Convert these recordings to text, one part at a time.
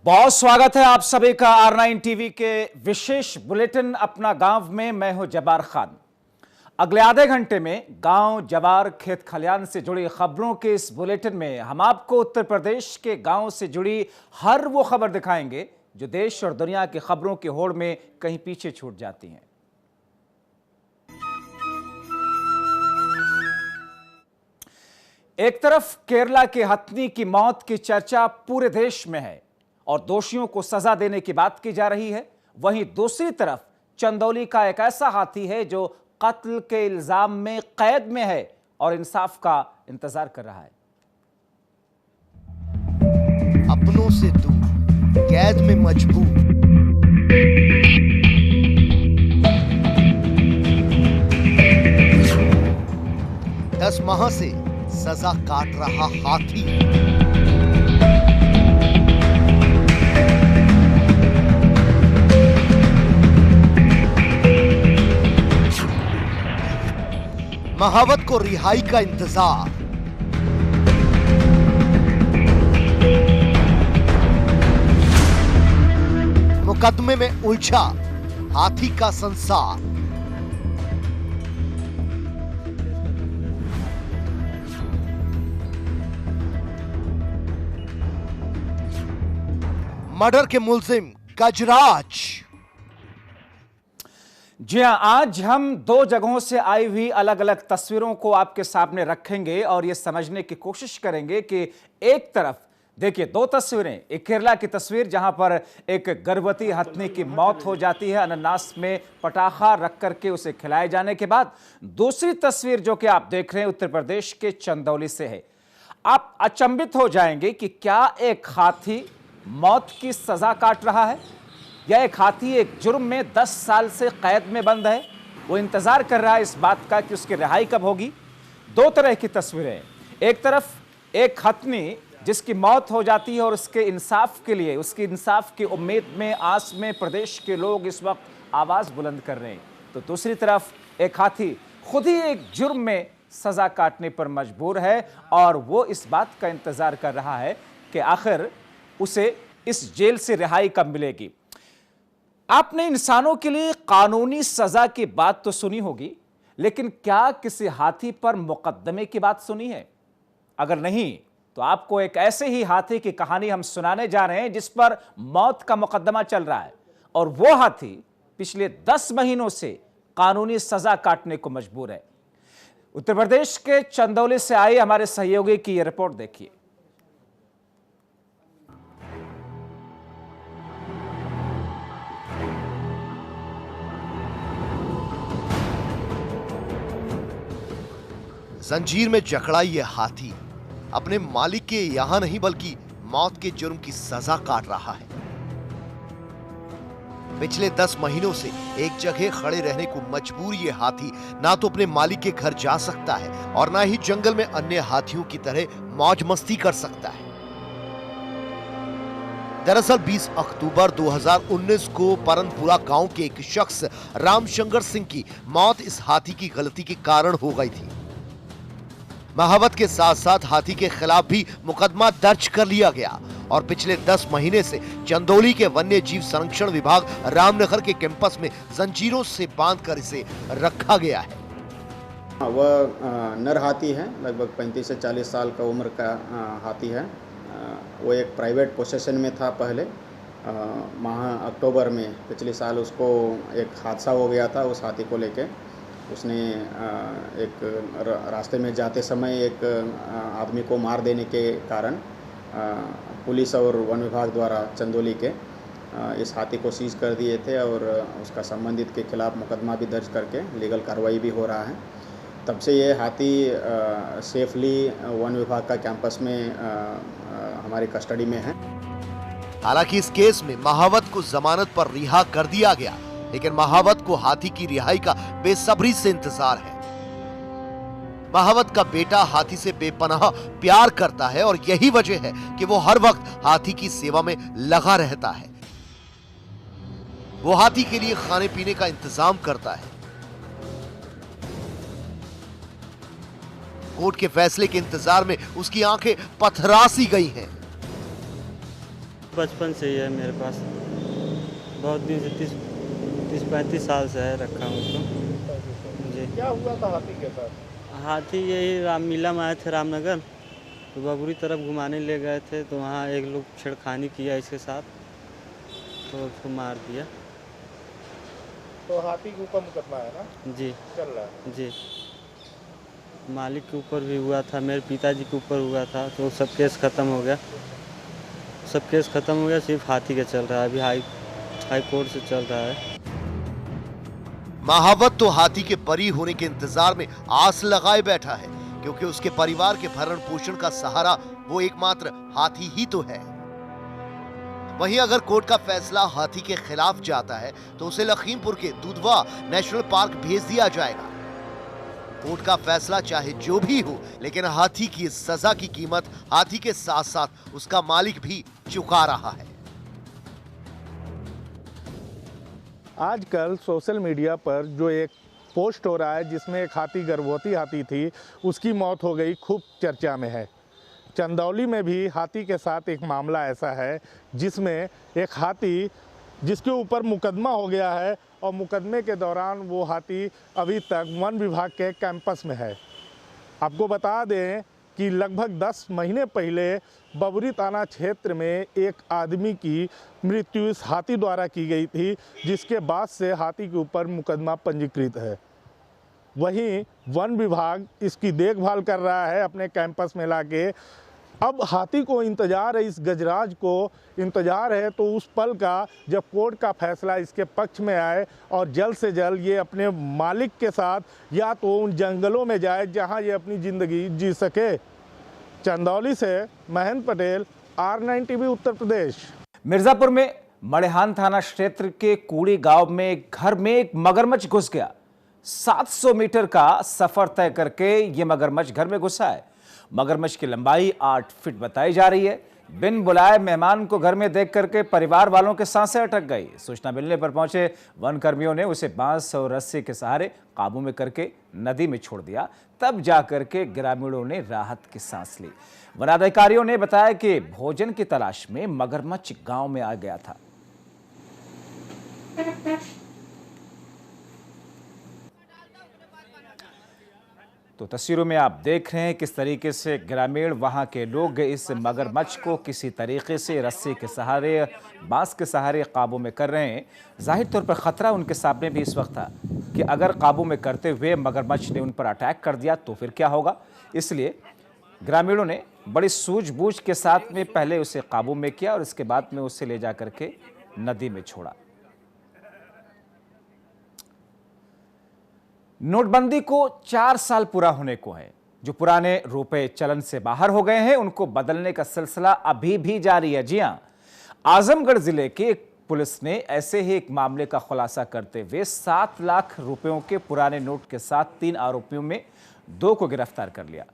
बहुत स्वागत है आप सभी का R9 टीवी के विशेष बुलेटिन अपना गांव में। मैं हूं जबार खान। अगले आधे घंटे में गांव, जवार, खेत खलियान से जुड़ी खबरों के इस बुलेटिन में हम आपको उत्तर प्रदेश के गांव से जुड़ी हर वो खबर दिखाएंगे जो देश और दुनिया की खबरों की होड़ में कहीं पीछे छूट जाती हैं। एक तरफ केरला के हथनी की मौत की चर्चा पूरे देश में है और दोषियों को सजा देने की बात की जा रही है, वहीं दूसरी तरफ चंदौली का एक ऐसा हाथी है जो कत्ल के इल्जाम में कैद में है और इंसाफ का इंतजार कर रहा है। अपनों से दूर, कैद में मजबूर, 10 माह से सजा काट रहा हाथी। महावत को रिहाई का इंतजार। मुकदमे में उलझा हाथी का संसार। मर्डर के मुल्जिम गजराज। जी हां, आज हम दो जगहों से आई हुई अलग अलग तस्वीरों को आपके सामने रखेंगे और यह समझने की कोशिश करेंगे कि एक तरफ देखिए दो तस्वीरें, एक केरला की तस्वीर जहां पर एक गर्भवती हथनी की मौत हो जाती है अनानास में पटाखा रख करके उसे खिलाए जाने के बाद। दूसरी तस्वीर जो कि आप देख रहे हैं उत्तर प्रदेश के चंदौली से है। आप अचंभित हो जाएंगे कि क्या एक हाथी मौत की सजा काट रहा है या एक हाथी एक जुर्म में 10 साल से कैद में बंद है। वो इंतजार कर रहा है इस बात का कि उसकी रिहाई कब होगी। दो तरह की तस्वीरें, एक तरफ एक हथनी जिसकी मौत हो जाती है और उसके इंसाफ के लिए, उसकी इंसाफ की उम्मीद में, आस में प्रदेश के लोग इस वक्त आवाज बुलंद कर रहे हैं, तो दूसरी तरफ एक हाथी खुद ही एक जुर्म में सजा काटने पर मजबूर है और वो इस बात का इंतजार कर रहा है कि आखिर उसे इस जेल से रिहाई कब मिलेगी। आपने इंसानों के लिए कानूनी सजा की बात तो सुनी होगी, लेकिन क्या किसी हाथी पर मुकदमे की बात सुनी है? अगर नहीं तो आपको एक ऐसे ही हाथी की कहानी हम सुनाने जा रहे हैं जिस पर मौत का मुकदमा चल रहा है और वो हाथी पिछले 10 महीनों से कानूनी सजा काटने को मजबूर है। उत्तर प्रदेश के चंदौली से आए हमारे सहयोगी की यह रिपोर्ट देखिए। जंजीर में जकड़ा ये हाथी अपने मालिक के यहां नहीं बल्कि मौत के जुर्म की सजा काट रहा है। पिछले 10 महीनों से एक जगह खड़े रहने को मजबूर ये हाथी ना तो अपने मालिक के घर जा सकता है और ना ही जंगल में अन्य हाथियों की तरह मौज मस्ती कर सकता है। दरअसल 20 अक्टूबर 2019 को परनपुरा गांव के एक शख्स रामशंकर सिंह की मौत इस हाथी की गलती के कारण हो गई थी। महावत के साथ साथ हाथी के खिलाफ भी मुकदमा दर्ज कर लिया गया और पिछले 10 महीने से चंदौली के वन्य जीव संरक्षण विभाग रामनगर के कैंपस में जंजीरों से बांधकर इसे रखा गया है। वह नर हाथी है, लगभग 35 से 40 साल का उम्र का हाथी है। वो एक प्राइवेट पोसेशन में था पहले। माह अक्टूबर में पिछले साल उसको एक हादसा हो गया था। उस हाथी को लेके उसने एक रास्ते में जाते समय एक आदमी को मार देने के कारण पुलिस और वन विभाग द्वारा चंदौली के इस हाथी को सीज कर दिए थे और उसका संबंधित के खिलाफ मुकदमा भी दर्ज करके लीगल कार्रवाई भी हो रहा है। तब से ये हाथी सेफली वन विभाग का कैंपस में हमारी कस्टडी में है। हालांकि इस केस में महावत को जमानत पर रिहा कर दिया गया, लेकिन महावत को हाथी की रिहाई का बेसब्री से इंतजार है। महावत का बेटा हाथी से बेपनाह प्यार करता है और यही वजह है कि वो हर वक्त हाथी की सेवा में लगा रहता है। वो हाथी के लिए खाने पीने का इंतजाम करता है। कोर्ट के फैसले के इंतजार में उसकी आंखें पथरासी गई हैं। बचपन से ही है मेरे पास, बहुत दिन से 30-35 साल से है रखा हूँ उसको जी। क्या हुआ था हाथी के साथ? हाथी यही रामलीला में आए थे रामनगर, तो बबुरी तरफ घुमाने ले गए थे, तो वहाँ एक लोग छेड़खानी किया इसके साथ, तो उसको मार दिया। तो हाथी के ऊपर मुकदमा है ना? जी चल रहा है जी। मालिक के ऊपर भी हुआ था, मेरे पिताजी के ऊपर हुआ था, तो सब केस ख़त्म हो गया। सब केस ख़त्म हो गया, सिर्फ हाथी का चल रहा है अभी, हाई कोर्ट से चल रहा है। महावत तो हाथी के बरी होने के इंतजार में आस लगाए बैठा है, क्योंकि उसके परिवार के भरण पोषण का सहारा वो एकमात्र हाथी ही तो है। वहीं अगर कोर्ट का फैसला हाथी के खिलाफ जाता है तो उसे लखीमपुर के दुधवा नेशनल पार्क भेज दिया जाएगा। कोर्ट का फैसला चाहे जो भी हो, लेकिन हाथी की इस सजा की कीमत हाथी के साथ साथ उसका मालिक भी चुका रहा है। आजकल सोशल मीडिया पर जो एक पोस्ट हो रहा है जिसमें एक हाथी, गर्भवती हाथी थी, उसकी मौत हो गई, खूब चर्चा में है। चंदौली में भी हाथी के साथ एक मामला ऐसा है जिसमें एक हाथी जिसके ऊपर मुकदमा हो गया है और मुकदमे के दौरान वो हाथी अभी तक वन विभाग के कैंपस में है। आपको बता दें कि लगभग 10 महीने पहले बबुरी थाना क्षेत्र में एक आदमी की मृत्यु इस हाथी द्वारा की गई थी, जिसके बाद से हाथी के ऊपर मुकदमा पंजीकृत है। वहीं वन विभाग इसकी देखभाल कर रहा है अपने कैंपस में लाके। अब हाथी को इंतज़ार है, इस गजराज को इंतज़ार है तो उस पल का जब कोर्ट का फैसला इसके पक्ष में आए और जल्द से जल्द ये अपने मालिक के साथ या तो उन जंगलों में जाए जहां ये अपनी ज़िंदगी जी सके। चंदौली से महेंद्र पटेल, R9 TV उत्तर प्रदेश। मिर्जापुर में मड़ेहान थाना क्षेत्र के कूड़ी गांव में एक घर में एक मगरमच्छ घुस गया। 700 मीटर का सफर तय करके ये मगरमच्छ घर में घुसा है। मगरमच्छ की लंबाई 8 फीट बताई जा रही है। बिन बुलाए मेहमान को घर में देख करके परिवार वालों के सांसें अटक गई। सूचना मिलने पर पहुंचे वन कर्मियों ने उसे बांस और रस्सी के सहारे काबू में करके नदी में छोड़ दिया। तब जाकर के ग्रामीणों ने राहत की सांस ली। वनाधिकारियों ने बताया कि भोजन की तलाश में मगरमच्छ गांव में आ गया था। तो तस्वीरों में आप देख रहे हैं किस तरीके से ग्रामीण वहां के लोग इस मगरमच्छ को किसी तरीके से रस्सी के सहारे, बांस के सहारे काबू में कर रहे हैं। जाहिर तौर पर खतरा उनके सामने भी इस वक्त था कि अगर काबू में करते हुए मगरमच्छ ने उन पर अटैक कर दिया तो फिर क्या होगा। इसलिए ग्रामीणों ने बड़ी सूझबूझ के साथ में पहले उसे काबू में किया और इसके बाद में उसे ले जा करके नदी में छोड़ा। नोटबंदी को 4 साल पूरा होने को है। जो पुराने रुपए चलन से बाहर हो गए हैं उनको बदलने का सिलसिला अभी भी जारी है। जी हां, आजमगढ़ जिले के पुलिस ने ऐसे ही एक मामले का खुलासा करते हुए 7 लाख रुपयों के पुराने नोट के साथ 3 आरोपियों में 2 को गिरफ्तार कर लिया।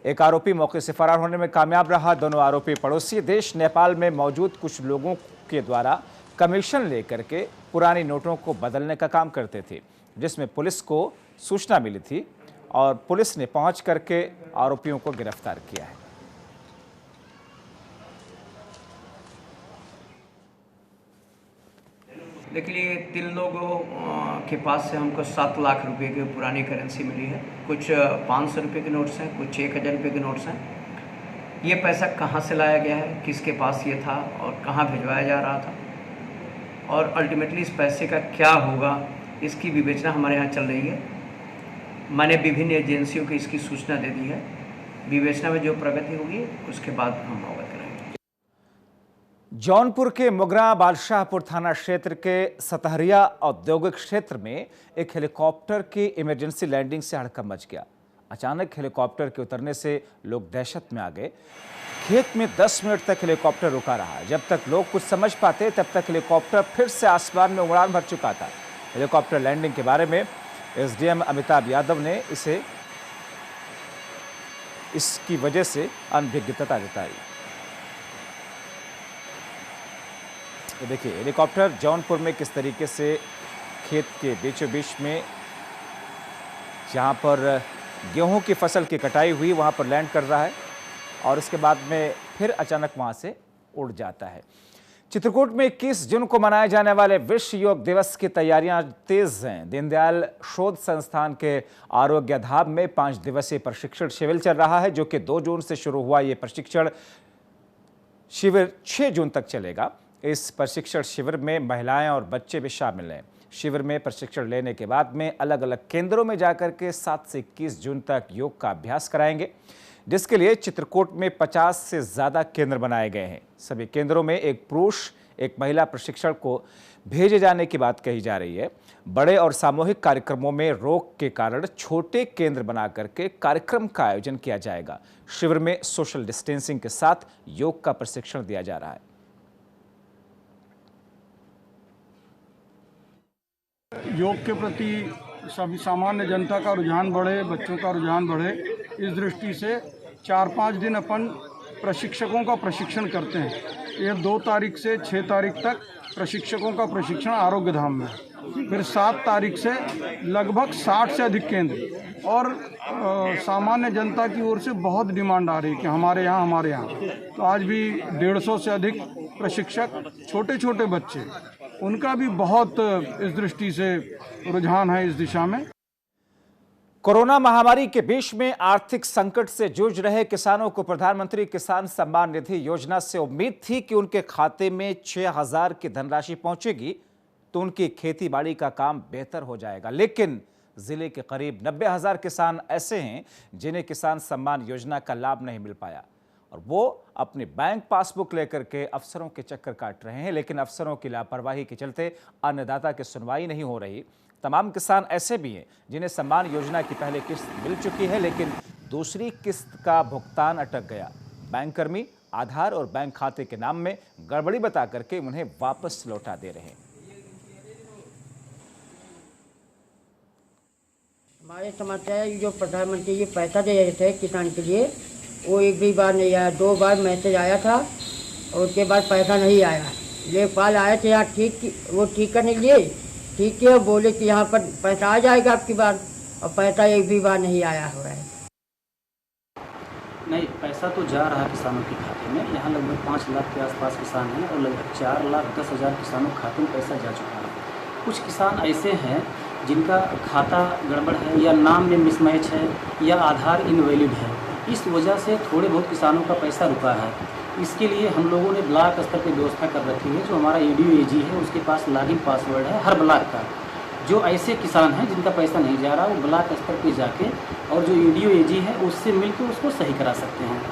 एक आरोपी मौके से फरार होने में कामयाब रहा। दोनों आरोपी पड़ोसी देश नेपाल में मौजूद कुछ लोगों के द्वारा कमीशन लेकर के पुरानी नोटों को बदलने का काम करते थे, जिसमें पुलिस को सूचना मिली थी और पुलिस ने पहुंच करके आरोपियों को गिरफ्तार किया है। देखिए 3 लोगों के पास से हमको 7 लाख रुपए की पुरानी करेंसी मिली है। कुछ 500 रुपये के नोट्स हैं, कुछ 1000 रुपये के नोट्स हैं। ये पैसा कहाँ से लाया गया है, किसके पास ये था और कहाँ भिजवाया जा रहा था और अल्टीमेटली इस पैसे का क्या होगा, इसकी विवेचना हमारे यहाँ चल रही है। मैंने विभिन्न एजेंसियों को इसकी सूचना दे दी है। विवेचना में जो प्रगति होगी उसके बाद हम अवगत कराएंगे। जौनपुर के मुगरा बादशाहपुर थाना क्षेत्र के सतहरिया औद्योगिक क्षेत्र में एक हेलीकॉप्टर की इमरजेंसी लैंडिंग से हड़कंप मच गया। अचानक हेलीकॉप्टर के उतरने से लोग दहशत में आ गए। खेत में 10 मिनट तक हेलीकॉप्टर रुका रहा। जब तक लोग कुछ समझ पाते तब तक हेलीकॉप्टर फिर से आसमान में उड़ान भर चुका था। हेलीकॉप्टर लैंडिंग के बारे में एसडीएम अमिताभ यादव ने इसकी वजह से अनभिज्ञता जताई। ये देखिए हेलीकॉप्टर जौनपुर में किस तरीके से खेत के बीचों बीच में, जहां पर गेहूं की फसल की कटाई हुई, वहां पर लैंड कर रहा है और इसके बाद में फिर अचानक वहां से उड़ जाता है। चित्रकूट में 21 जून को मनाए जाने वाले विश्व योग दिवस की तैयारियां तेज हैं। दीनदयाल शोध संस्थान के आरोग्य धाम में 5 दिवसीय प्रशिक्षण शिविर चल रहा है, जो कि 2 जून से शुरू हुआ। ये प्रशिक्षण शिविर 6 जून तक चलेगा। इस प्रशिक्षण शिविर में महिलाएं और बच्चे भी शामिल हैं। शिविर में प्रशिक्षण लेने के बाद में अलग अलग केंद्रों में जाकर के 7 से 21 जून तक योग का अभ्यास कराएंगे, जिसके लिए चित्रकूट में 50 से ज्यादा केंद्र बनाए गए हैं। सभी केंद्रों में एक पुरुष एक महिला प्रशिक्षण को भेजे जाने की बात कही जा रही है। बड़े और सामूहिक कार्यक्रमों में रोक के कारण छोटे केंद्र बना करके कार्यक्रम का आयोजन किया जाएगा। शिविर में सोशल डिस्टेंसिंग के साथ योग का प्रशिक्षण दिया जा रहा है। योग के प्रति सभी सामान्य जनता का रुझान बढ़े, बच्चों का रुझान बढ़े, इस दृष्टि से 4-5 दिन अपन प्रशिक्षकों का प्रशिक्षण करते हैं। ये 2 तारीख से 6 तारीख तक प्रशिक्षकों का प्रशिक्षण आरोग्य धाम में, फिर 7 तारीख से लगभग 60 से अधिक केंद्र। और सामान्य जनता की ओर से बहुत डिमांड आ रही है कि हमारे यहाँ। तो आज भी 150 से अधिक प्रशिक्षक, छोटे छोटे बच्चे, उनका भी बहुत इस दृष्टि से रुझान है इस दिशा में। कोरोना महामारी के बीच में आर्थिक संकट से जूझ रहे किसानों को प्रधानमंत्री किसान सम्मान निधि योजना से उम्मीद थी कि उनके खाते में 6,000 की धनराशि पहुंचेगी तो उनकी खेती बाड़ी का काम बेहतर हो जाएगा। लेकिन जिले के करीब 90,000 किसान ऐसे हैं जिन्हें किसान सम्मान योजना का लाभ नहीं मिल पाया और वो अपने बैंक पासबुक लेकर के अफसरों के चक्कर काट रहे हैं। लेकिन अफसरों की लापरवाही के चलते अन्नदाता की सुनवाई नहीं हो रही। तमाम किसान ऐसे भी हैं जिन्हें सम्मान योजना की पहली किस्त मिल चुकी है, लेकिन दूसरी किस्त का भुगतान अटक गया। बैंक कर्मी आधार और बैंक खाते के नाम में गड़बड़ी बता करके उन्हें वापस लौटा दे रहे हैं। हमारे समस्या जो प्रधानमंत्री जी पैसा दे रहे थे किसान के लिए, वो एक भी बार नहीं आया। 2 बार मैसेज आया था और उसके बाद पैसा नहीं आया। लेखपाल आए थे यहाँ, वो ठीक करने के लिए, ठीक है, बोले कि यहाँ पर पैसा आ जाएगा आपकी बार, और पैसा एक भी बार नहीं आया हुआ है। नहीं, पैसा तो जा रहा है किसानों के खाते में। यहाँ लगभग 5 लाख के आसपास किसान हैं और लगभग 4,10,000 किसानों के खाते में पैसा जा चुका है। कुछ किसान ऐसे हैं जिनका खाता गड़बड़ है या नाम में मिसमैच है या आधार इनवैलिड है। इस वजह से थोड़े बहुत किसानों का पैसा रुका है। इसके लिए हम लोगों ने ब्लॉक स्तर पर व्यवस्था कर रखी है। जो हमारा ADO-AG है उसके पास लॉगिन पासवर्ड है हर ब्लॉक का। जो ऐसे किसान हैं जिनका पैसा नहीं जा रहा, वो ब्लॉक स्तर पर जाके और जो ADO-AG है उससे मिलकर उसको सही करा सकते हैं।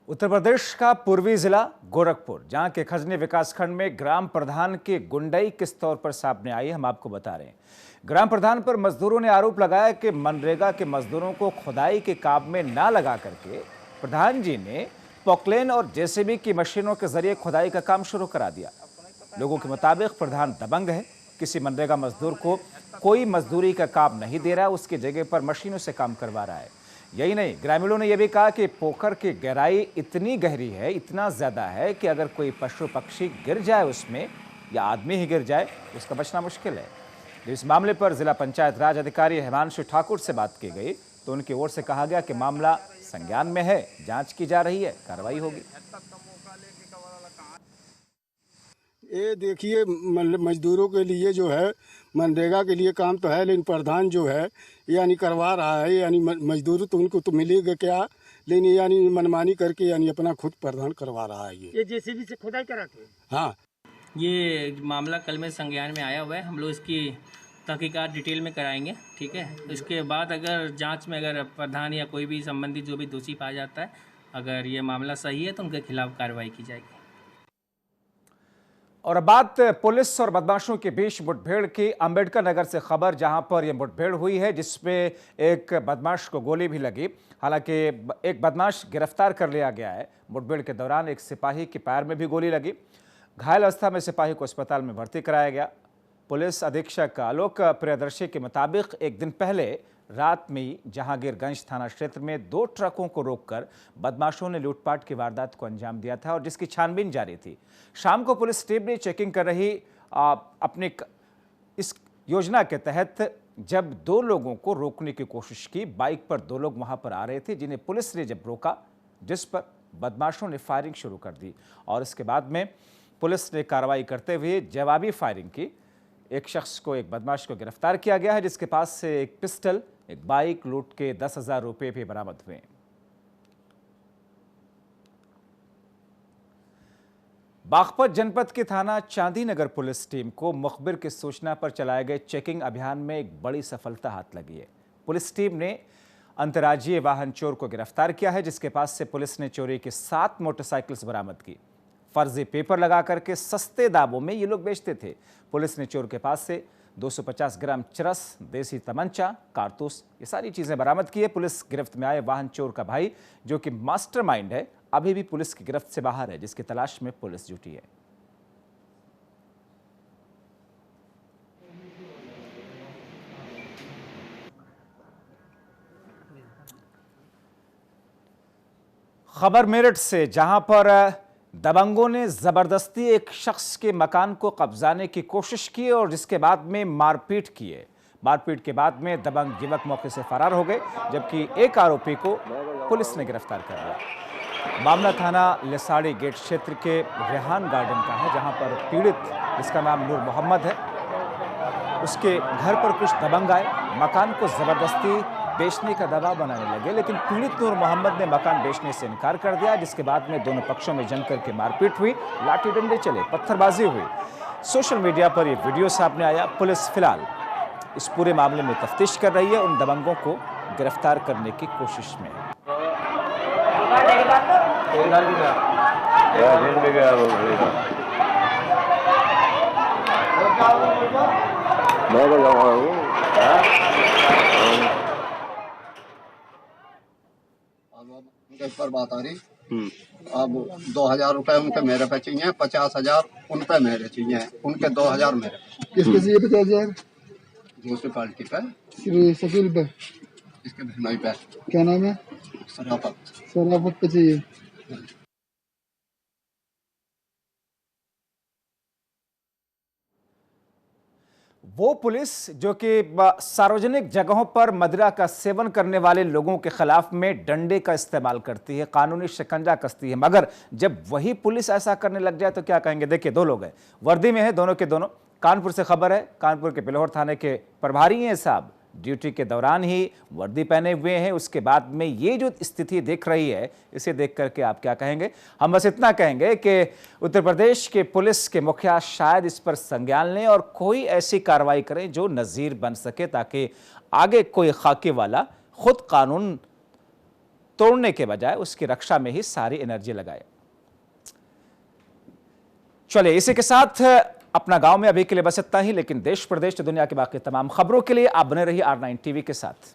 उत्तर प्रदेश का पूर्वी जिला गोरखपुर, जहां के खजनी विकासखंड में ग्राम प्रधान की गुंडई किस तौर पर सामने आई, हम आपको बता रहे हैं। ग्राम प्रधान पर मजदूरों ने आरोप लगाया कि मनरेगा के मजदूरों को खुदाई के काम में ना लगा करके प्रधान जी ने पोकलेन और JCB की मशीनों के जरिए खुदाई का काम शुरू करा दिया। लोगों के मुताबिक प्रधान दबंग है, किसी मनरेगा मजदूर को कोई मजदूरी का काम नहीं दे रहा, उसकी जगह पर मशीनों से काम करवा रहा है। यही नहीं, ग्रामीणों ने यह भी कहा कि पोखर की गहराई इतनी गहरी है, इतना ज्यादा है कि अगर कोई पशु पक्षी गिर जाए उसमें या आदमी ही गिर जाए उसका बचना मुश्किल है। इस मामले पर जिला पंचायत राज अधिकारी हिमांशु ठाकुर से बात की गई तो उनकी ओर से कहा गया कि मामला संज्ञान में है, जांच की जा रही है, कार्रवाई होगी। ये देखिए, मजदूरों के लिए जो है मनरेगा के लिए काम तो है, लेकिन प्रधान जो है यानी करवा रहा है, यानी मजदूर तो उनको तो मिलेगा क्या, लेकिन यानी मनमानी करके यानी अपना खुद प्रधान करवा रहा है। ये JCB से खुदाई करा के, हाँ, ये मामला कल में संज्ञान में आया हुआ है। हम लोग इसकी तहकीकात डिटेल में कराएंगे, ठीक है। इसके बाद अगर जांच में अगर प्रधान या कोई भी संबंधित जो भी दोषी पाया जाता है, अगर ये मामला सही है तो उनके खिलाफ कार्रवाई की जाएगी। और अब बात पुलिस और बदमाशों के बीच मुठभेड़ की। अंबेडकर नगर से खबर, जहां पर यह मुठभेड़ हुई है जिसमें एक बदमाश को गोली भी लगी। हालांकि एक बदमाश गिरफ्तार कर लिया गया है। मुठभेड़ के दौरान एक सिपाही के पैर में भी गोली लगी। घायल अवस्था में सिपाही को अस्पताल में भर्ती कराया गया। पुलिस अधीक्षक आलोक प्रियदर्शी के मुताबिक एक दिन पहले रात में जहांगीरगंज थाना क्षेत्र में 2 ट्रकों को रोककर बदमाशों ने लूटपाट की वारदात को अंजाम दिया था और जिसकी छानबीन जारी थी। शाम को पुलिस टीम ने चेकिंग कर रही अपनी इस योजना के तहत जब 2 लोगों को रोकने की कोशिश की, बाइक पर 2 लोग वहां पर आ रहे थे जिन्हें पुलिस ने जब रोका, जिस पर बदमाशों ने फायरिंग शुरू कर दी और इसके बाद में पुलिस ने कार्रवाई करते हुए जवाबी फायरिंग की। एक शख्स को, एक बदमाश को गिरफ्तार किया गया है, जिसके पास से एक पिस्टल, एक बाइक, लूट के 10,000 रुपये भी बरामद हुए। बागपत जनपद के थाना चांदी नगर पुलिस टीम को मुखबिर की सूचना पर चलाए गए चेकिंग अभियान में एक बड़ी सफलता हाथ लगी है। पुलिस टीम ने अंतर्राज्यीय वाहन चोर को गिरफ्तार किया है, जिसके पास से पुलिस ने चोरी की 7 मोटरसाइकिल्स बरामद की। फर्जी पेपर लगा करके सस्ते दामों में ये लोग बेचते थे। पुलिस ने चोर के पास से 250 ग्राम चरस, देसी तमंचा, कारतूस, ये सारी चीजें बरामद की है। पुलिस गिरफ्त में आए वाहन चोर का भाई, जो कि मास्टरमाइंड है, अभी भी पुलिस की गिरफ्त से बाहर है, जिसकी तलाश में पुलिस जुटी है। खबर मेरठ से, जहां पर दबंगों ने जबरदस्ती एक शख्स के मकान को कब्जाने की कोशिश की और जिसके बाद में मारपीट की है। मारपीट के बाद में दबंग युवक मौके से फरार हो गए, जबकि एक आरोपी को पुलिस ने गिरफ्तार कर लिया। मामला थाना लिसाड़ी गेट क्षेत्र के रेहान गार्डन का है, जहां पर पीड़ित, जिसका नाम नूर मोहम्मद है, उसके घर पर कुछ दबंग आए, मकान को जबरदस्ती बेचने का दबाव बनाने लगे, लेकिन पीड़ित नूर मोहम्मद ने मकान बेचने से इनकार कर दिया, जिसके बाद में दोनों पक्षों में जमकर के मारपीट हुई, लाठी डंडे चले, पत्थरबाजी हुई। सोशल मीडिया पर यह वीडियो सामने आया। पुलिस फिलहाल इस पूरे मामले में तफ्तीश कर रही है, उन दबंगों को गिरफ्तार करने की कोशिश में है। पर बात आ रही, अब 2,000 रुपए उनके मेरे पे चाहिए, 50,000 उन पे मेरे चाहिए, उनके 2,000 मेरे। किसके चाहिए 50,000? दूसरी पार्टी पे, शकील पे, इसके बहनोई पे। क्या नाम है? सराफत पे चाहिए। वो पुलिस जो कि सार्वजनिक जगहों पर मदिरा का सेवन करने वाले लोगों के खिलाफ में डंडे का इस्तेमाल करती है, कानूनी शिकंजा कसती है, मगर जब वही पुलिस ऐसा करने लग जाए तो क्या कहेंगे। देखिए, 2 लोग हैं, वर्दी में है दोनों के दोनों। कानपुर से खबर है, कानपुर के बिल्हौर थाने के प्रभारी हैं साहब, ड्यूटी के दौरान ही वर्दी पहने हुए हैं। उसके बाद में ये जो स्थिति देख रही है, इसे देख करके आप क्या कहेंगे। हम बस इतना कहेंगे कि उत्तर प्रदेश के पुलिस के मुखिया शायद इस पर संज्ञान लें और कोई ऐसी कार्रवाई करें जो नज़ीर बन सके, ताकि आगे कोई खाकी वाला खुद कानून तोड़ने के बजाय उसकी रक्षा में ही सारी एनर्जी लगाए। चलिए, इसी के साथ अपना गांव में अभी के लिए बस इतना ही, लेकिन देश प्रदेश दुनिया की बाकी तमाम खबरों के लिए आप बने रहिए R9 टीवी के साथ।